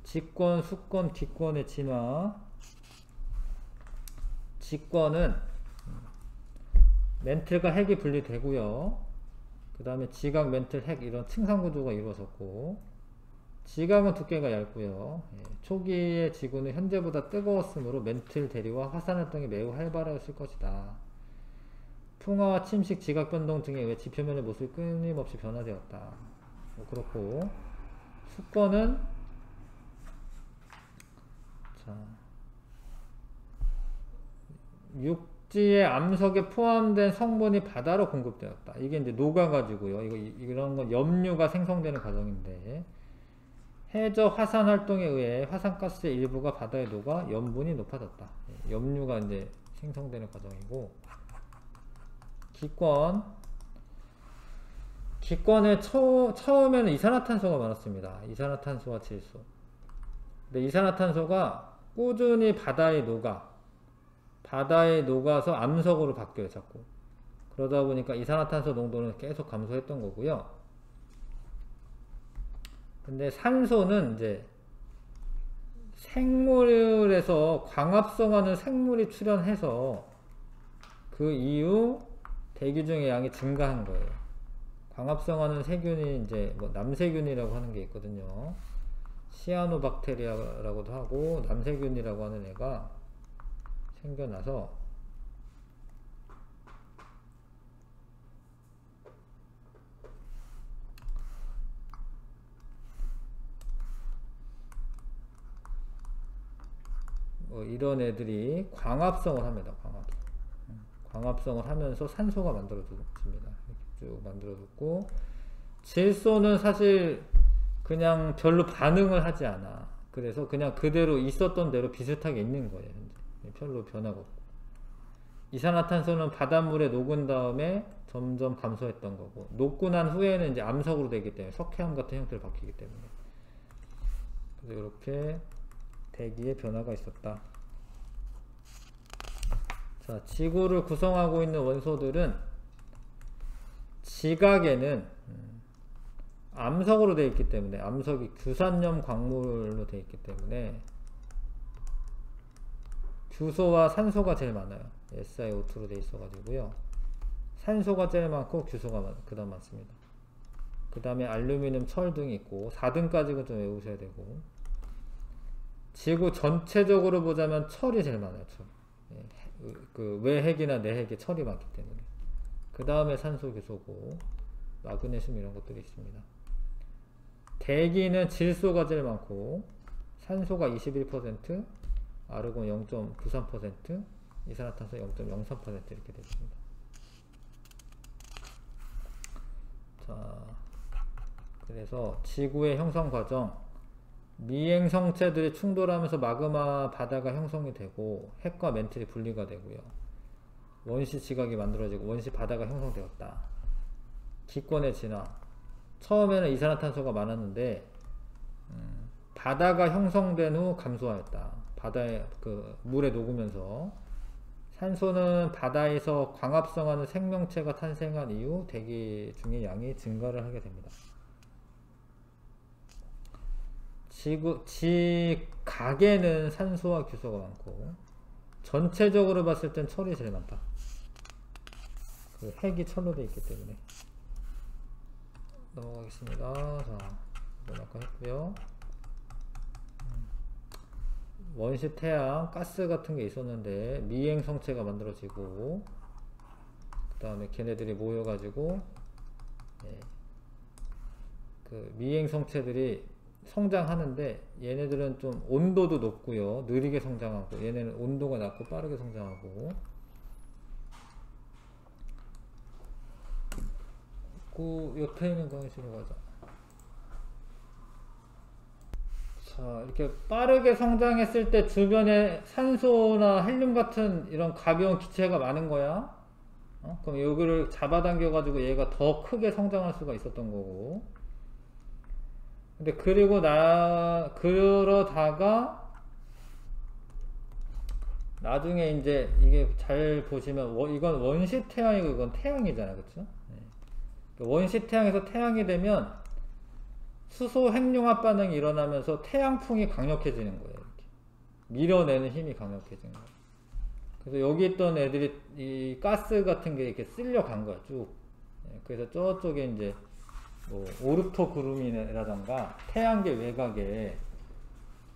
직권, 수권, 기권의 진화. 직권은 멘틀과 핵이 분리되고요. 그 다음에 지각, 멘틀, 핵 이런 층상구조가 이루어졌고, 지각은 두께가 얇고요. 초기의 지구는 현재보다 뜨거웠으므로 멘틀 대리와 화산 활동이 매우 활발했을 것이다. 풍화와 침식, 지각 변동 등에 의해 지표면의 모습이 끊임없이 변화되었다. 그렇고, 수권은 자, 육지의 암석에 포함된 성분이 바다로 공급되었다. 이게 이제 녹아가지고요. 이런 건 염류가 생성되는 과정인데, 해저 화산 활동에 의해 화산가스의 일부가 바다에 녹아 염분이 높아졌다. 염류가 이제 생성되는 과정이고, 기권의 처음에는 이산화탄소가 많았습니다. 이산화탄소와 질소. 근데 이산화탄소가 꾸준히 바다에 녹아서 암석으로 바뀌어요, 자꾸. 그러다 보니까 이산화탄소 농도는 계속 감소했던 거고요. 근데 산소는 이제 생물에서 광합성하는 생물이 출현해서 그 이후 대기 중의 양이 증가한 거예요. 광합성하는 세균이 이제 뭐 남세균이라고 하는 게 있거든요. 시아노박테리아라고도 하고 남세균이라고 하는 애가 생겨나서 이런 애들이 광합성을 합니다. 광합성을 하면서 산소가 만들어집니다. 쭉 만들어졌고, 질소는 사실 그냥 별로 반응을 하지 않아. 그래서 그냥 그대로 있었던 대로 비슷하게 있는 거예요. 현재. 별로 변화가 없고. 이산화탄소는 바닷물에 녹은 다음에 점점 감소했던 거고, 녹고 난 후에는 이제 암석으로 되기 때문에 석회암 같은 형태를 바뀌기 때문에. 그래서 이렇게 대기에 변화가 있었다. 자, 지구를 구성하고 있는 원소들은 지각에는 암석으로 되어 있기 때문에, 암석이 규산염 광물로 되어 있기 때문에 규소와 산소가 제일 많아요. SiO2로 되어 있어 가지고요. 산소가 제일 많고 규소가 그 다음 많습니다. 그 다음에 알루미늄, 철 등이 있고, 4등까지는 좀 외우셔야 되고, 지구 전체적으로 보자면 철이 제일 많아요. 철. 그 외핵이나 내핵에 철이 많기 때문에. 그 다음에 산소, 규소고, 마그네슘 이런 것들이 있습니다. 대기는 질소가 제일 많고, 산소가 21%, 아르곤 0.93%, 이산화탄소 0.03% 이렇게 되겠습니다. 자, 그래서 지구의 형성 과정, 미행 성체들이 충돌하면서 마그마 바다가 형성이 되고, 핵과 멘틀이 분리가 되고요. 원시 지각이 만들어지고 원시 바다가 형성되었다. 기권의 진화. 처음에는 이산화탄소가 많았는데 바다가 형성된 후 감소하였다. 바다에 그 물에 녹으면서. 산소는 바다에서 광합성하는 생명체가 탄생한 이후 대기 중의 양이 증가를 하게 됩니다. 지각에는 산소와 규소가 많고, 전체적으로 봤을 땐 철이 제일 많다. 그 핵이 철로 되어 있기 때문에. 넘어가겠습니다. 자, 이건 아까 했고요. 원시 태양, 가스 같은 게 있었는데 미행 성체가 만들어지고, 그 다음에 걔네들이 모여가지고, 그 미행 성체들이 성장하는데, 얘네들은 좀 온도도 높고요, 느리게 성장하고, 얘네는 온도가 낮고 빠르게 성장하고. 그 옆에 있는 강의실로 가자. 자, 이렇게 빠르게 성장했을 때 주변에 산소나 헬륨 같은 이런 가벼운 기체가 많은 거야. 그럼 여기를 잡아당겨 가지고 얘가 더 크게 성장할 수가 있었던 거고. 근데 그러다가 나중에 이제 이게 잘 보시면 이건 원시 태양이고 이건 태양이잖아요, 그쵸? 원시 태양에서 태양이 되면 수소 핵융합 반응이 일어나면서 태양풍이 강력해지는 거예요. 이렇게. 밀어내는 힘이 강력해지는 거예요. 그래서 여기 있던 애들이 이 가스 같은 게 이렇게 쓸려간 거야, 쭉. 그래서 저쪽에 이제 뭐 오르토 구름이라던가 태양계 외곽에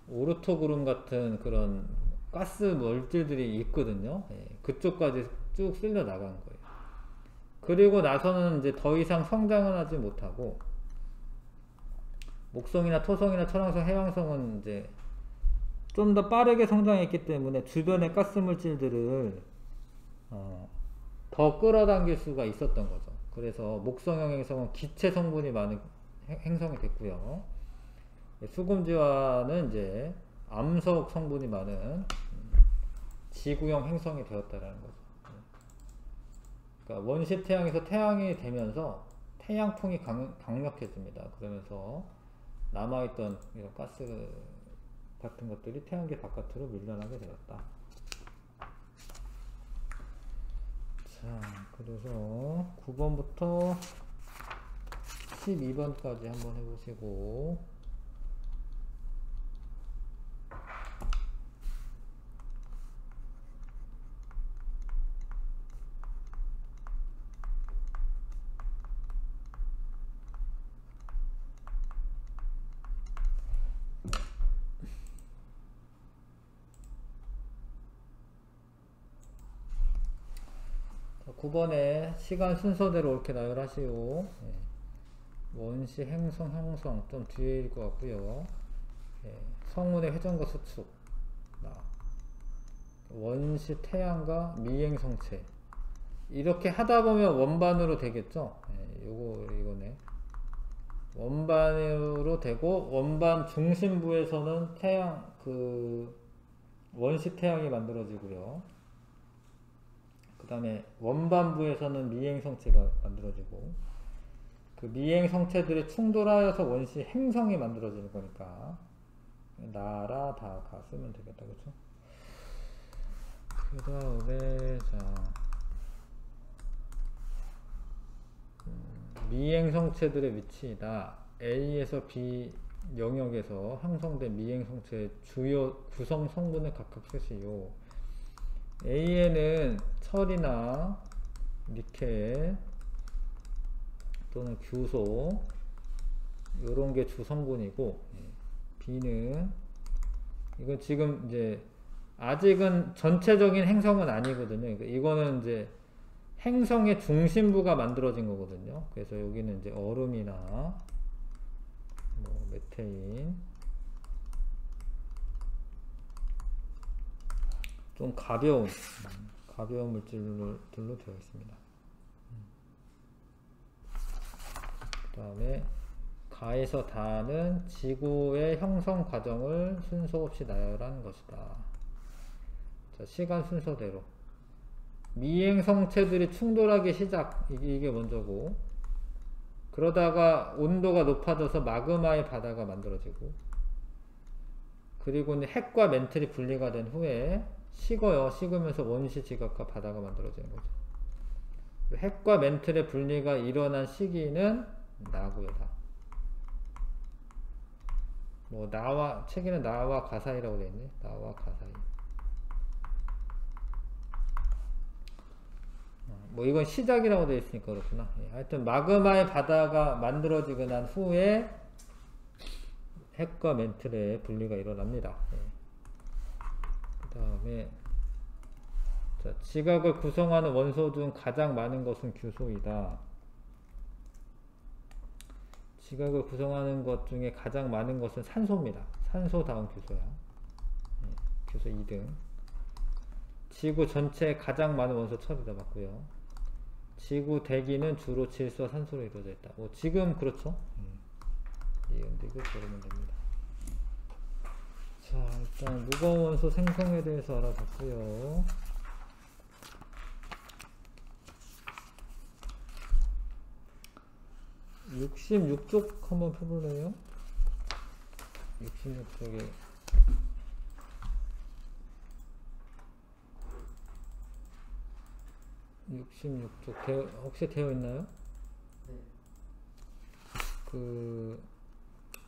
오르토 구름 같은 그런 가스 물질들이 있거든요. 그쪽까지 쭉 쓸려 나간 거예요. 그리고 나서는 이제 더 이상 성장을 하지 못하고 목성이나 토성이나 천왕성, 해왕성은 이제 좀 더 빠르게 성장했기 때문에 주변의 가스 물질들을 더 끌어당길 수가 있었던 거죠. 그래서 목성형 행성은 기체 성분이 많은 행성이 됐고요. 수금지화는 이제 암석 성분이 많은 지구형 행성이 되었다라는 거죠. 그러니까 원시 태양에서 태양이 되면서 태양풍이 강력해집니다. 그러면서 남아있던 이런 가스 같은 것들이 태양계 바깥으로 밀려나게 되었다. 자, 그래서 9번부터 12번까지 한번 해보시고, 자, 9번에 시간 순서대로 이렇게 나열하시오. 원시, 행성, 형성 좀 뒤에일 것 같고요. 성운의 회전과 수축, 원시 태양과 미행성체 이렇게 하다 보면 원반으로 되겠죠. 이거네. 원반으로 되고 원반 중심부에서는 태양 원시 태양이 만들어지고요. 그 다음에 원반부에서는 미행성체가 만들어지고 그 미행성체들이 충돌하여서 원시 행성이 만들어지는 거니까 나라 다 쓰면 되겠다. 그쵸? 그 다음에 자 미행성체들의 위치이다. A에서 B 영역에서 형성된 미행성체의 주요 구성 성분을 각각 쓰시오. A에는 철이나 니켈 또는 규소 요런 게 주성분이고, B는 이건 지금 이제 아직은 전체적인 행성은 아니거든요. 그러니까 이거는 이제 행성의 중심부가 만들어진 거거든요. 그래서 여기는 이제 얼음이나 뭐 메테인 좀 가벼운 물질들로 되어 있습니다. 그 다음에 가에서 다는 지구의 형성 과정을 순서 없이 나열한 것이다. 자, 시간 순서대로 미행성체들이 충돌하기 시작, 이게 먼저고, 그러다가 온도가 높아져서 마그마의 바다가 만들어지고, 그리고 핵과 멘틀이 분리가 된 후에 식어요. 식으면서 원시 지각과 바다가 만들어지는 거죠. 핵과 멘틀의 분리가 일어난 시기는 나고요. 뭐 책에는 나와 가사이라고 되어 있네. 나와 가사이. 뭐 이건 시작이라고 되어 있으니까 그렇구나. 하여튼 마그마의 바다가 만들어지고 난 후에 핵과 멘틀의 분리가 일어납니다. 그 다음에 지각을 구성하는 원소 중 가장 많은 것은 규소이다. 지각을 구성하는 것 중에 가장 많은 것은 산소입니다. 산소 다음 규소야. 규소 2등. 지구 전체에 가장 많은 원소 철이다 맞고요. 지구 대기는 주로 질소와 산소로 이루어져 있다. 뭐 지금 그렇죠. 이은디그 고르면 됩니다. 자, 일단 무거운 원소 생성에 대해서 알아봤고요. (66쪽) 한번 펴볼래요? 66쪽에 66쪽 혹시 되어 있나요? 네. 그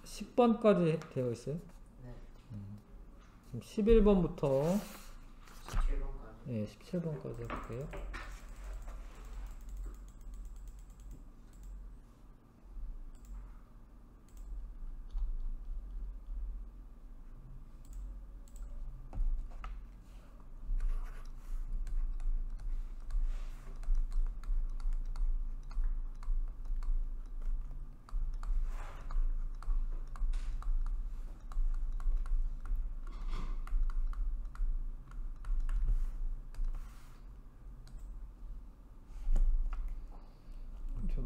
10번까지 되어 있어요. 네. 지금 11번부터 17번까지. 예, 17번까지 해볼게요.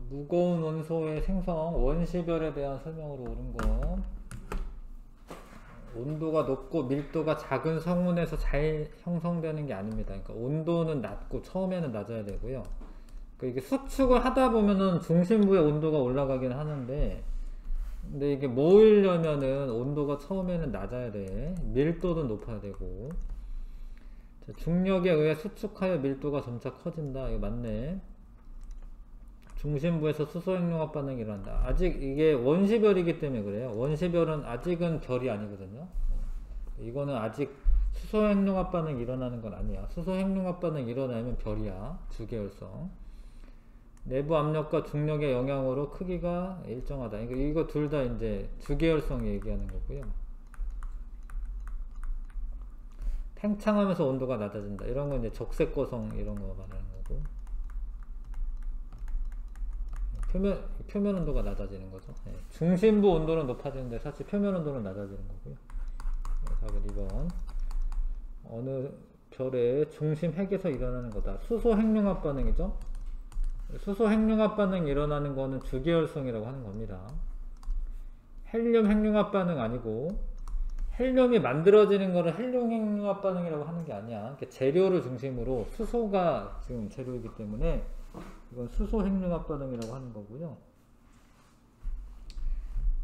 무거운 원소의 생성, 원시별에 대한 설명으로 옳은 거. 온도가 높고 밀도가 작은 성운에서 잘 형성되는 게 아닙니다. 그러니까 온도는 낮고 처음에는 낮아야 되고요. 그러니까 이게 수축을 하다 보면은 중심부의 온도가 올라가긴 하는데, 근데 이게 모으려면은 온도가 처음에는 낮아야 돼. 밀도도 높아야 되고. 자, 중력에 의해 수축하여 밀도가 점차 커진다. 이거 맞네. 중심부에서 수소핵융합 반응이 일어난다. 아직 이게 원시별이기 때문에 그래요. 원시별은 아직은 별이 아니거든요. 이거는 아직 수소핵융합 반응이 일어나는 건 아니야. 수소핵융합 반응이 일어나면 별이야. 주계열성. 내부 압력과 중력의 영향으로 크기가 일정하다. 이거 둘 다 이제 주계열성 얘기하는 거고요. 팽창하면서 온도가 낮아진다. 이런 건 이제 적색거성 이런 거 말하는 거고. 표면 온도가 낮아지는 거죠. 네. 중심부 온도는 높아지는데 사실 표면 온도는 낮아지는 거고요. 답은 2번. 어느 별의 중심 핵에서 일어나는 거다. 수소 핵융합 반응이죠. 수소 핵융합 반응이 일어나는 거는 주계열성이라고 하는 겁니다. 헬륨 핵융합 반응 아니고, 헬륨이 만들어지는 거를 헬륨 핵융합 반응이라고 하는 게 아니야. 재료를 중심으로 수소가 지금 재료이기 때문에 이건 수소 핵융합 반응이라고 하는 거고요.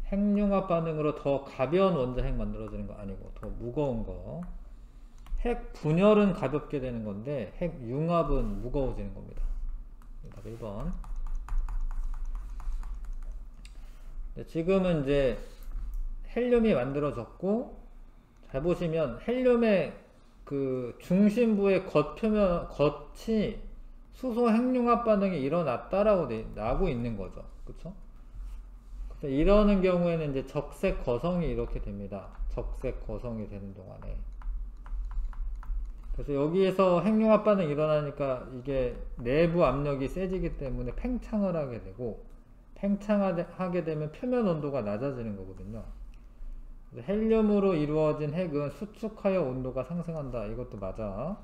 핵융합 반응으로 더 가벼운 원자 핵 만들어지는 거 아니고 더 무거운 거. 핵 분열은 가볍게 되는 건데 핵 융합은 무거워지는 겁니다. 답 1번. 지금은 이제 헬륨이 만들어졌고, 잘 보시면 헬륨의 그 중심부의 겉이 수소 핵융합 반응이 일어났다라고 나고 있는 거죠. 그쵸? 이러는 경우에는 이제 적색 거성이 이렇게 됩니다. 적색 거성이 되는 동안에. 그래서 여기에서 핵융합 반응이 일어나니까 이게 내부 압력이 세지기 때문에 팽창을 하게 되고, 팽창하게 되면 표면 온도가 낮아지는 거거든요. 헬륨으로 이루어진 핵은 수축하여 온도가 상승한다. 이것도 맞아.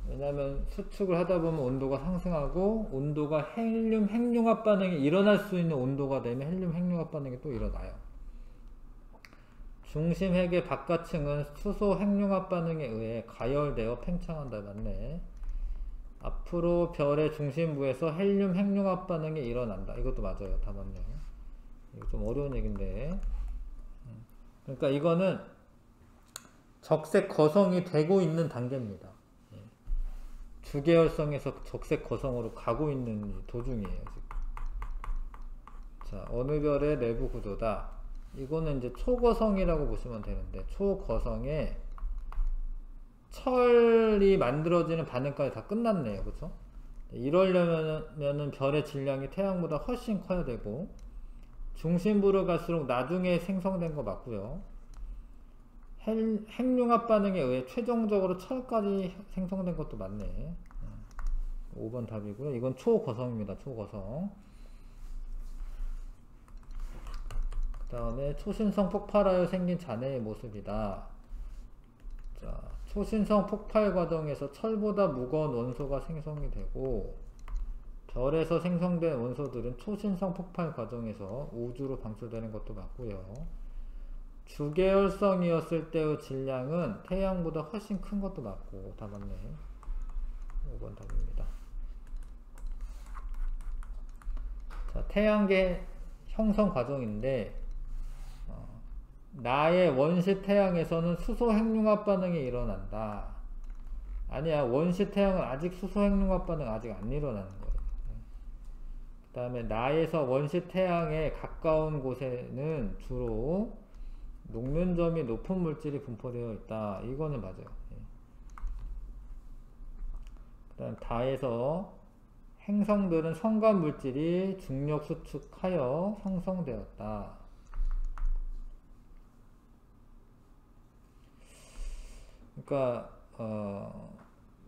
왜냐하면 수축을 하다 보면 온도가 상승하고, 온도가 헬륨 핵융합 반응이 일어날 수 있는 온도가 되면 헬륨 핵융합 반응이 또 일어나요. 중심 핵의 바깥층은 수소 핵융합 반응에 의해 가열되어 팽창한다. 맞네. 앞으로 별의 중심부에서 헬륨 핵융합 반응이 일어난다. 이것도 맞아요. 다 맞네요. 이거 좀 어려운 얘기인데. 그러니까 이거는 적색 거성이 되고 있는 단계입니다. 주계열성에서 적색 거성으로 가고 있는 도중이에요. 지금. 자, 어느 별의 내부 구조다. 이거는 이제 초거성이라고 보시면 되는데, 초거성에 철이 만들어지는 반응까지 다 끝났네요. 그쵸? 이러려면은 별의 질량이 태양보다 훨씬 커야 되고, 중심부로 갈수록 나중에 생성된 거 맞고요. 핵융합 반응에 의해 최종적으로 철까지 생성된 것도 맞네. 5번 답이고요. 이건 초거성입니다. 초거성. 그 다음에 초신성 폭발하여 생긴 잔해의 모습이다. 자, 초신성 폭발 과정에서 철보다 무거운 원소가 생성이 되고, 별에서 생성된 원소들은 초신성 폭발 과정에서 우주로 방출되는 것도 맞고요. 주계열성이었을 때의 질량은 태양보다 훨씬 큰 것도 맞고, 다 맞네. 5번 답입니다. 자, 태양계 형성 과정인데, 나의 원시 태양에서는 수소 핵융합 반응이 일어난다. 아니야, 원시 태양은 아직 수소 핵융합 반응 아직 안 일어나는 거예요. 다음에 나에서 원시 태양에 가까운 곳에는 주로 녹는 점이 높은 물질이 분포되어 있다. 이거는 맞아요. 그 다음 다에서 행성들은 성간 물질이 중력 수축하여 형성되었다. 그러니까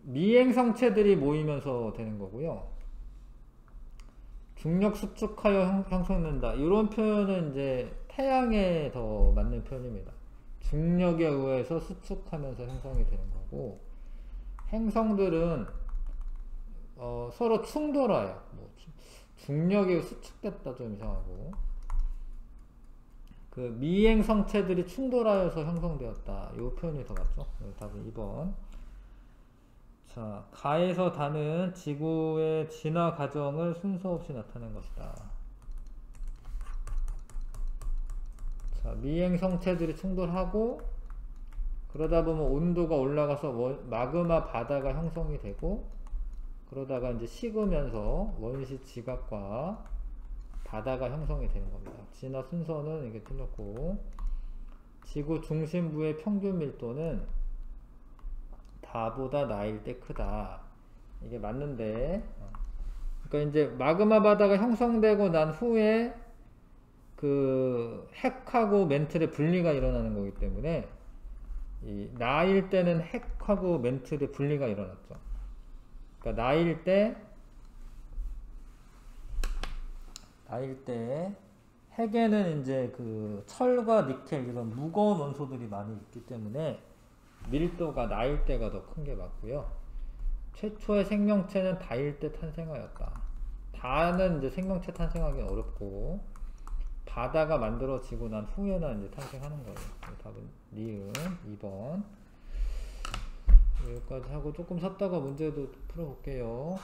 미행성체들이 모이면서 되는 거고요. 중력 수축하여 형성된다. 이런 표현은 이제 태양에 더 맞는 표현입니다. 중력에 의해서 수축하면서 형성이 되는 거고, 행성들은 서로 충돌하여, 뭐 중력에 수축됐다 좀 이상하고, 그 미행 성체들이 충돌하여서 형성되었다. 이 표현이 더 맞죠? 답은 2번. 자, 가에서 다는 지구의 진화 과정을 순서 없이 나타낸 것이다. 자, 미행 성체들이 충돌하고, 그러다 보면 온도가 올라가서 마그마 바다가 형성이 되고, 그러다가 이제 식으면서 원시 지각과 바다가 형성이 되는 겁니다. 진화 순서는 이게 틀렸고, 지구 중심부의 평균 밀도는 다보다 나일 때 크다. 이게 맞는데, 그러니까 이제 마그마 바다가 형성되고 난 후에 그 핵하고 멘틀의 분리가 일어나는 거기 때문에, 이 나일 때는 핵하고 멘틀의 분리가 일어났죠. 그러니까 나일 때 핵에는 이제 그 철과 니켈 이런 무거운 원소들이 많이 있기 때문에 밀도가 나일 때가 더 큰 게 맞고요. 최초의 생명체는 다일 때 탄생하였다. 다는 이제 생명체 탄생하기 어렵고, 바다가 만들어지고 난 후에나 이제 탄생하는 거예요. 답은 니은 2번. 여기까지 하고 조금 쉬었다가 문제도 풀어볼게요.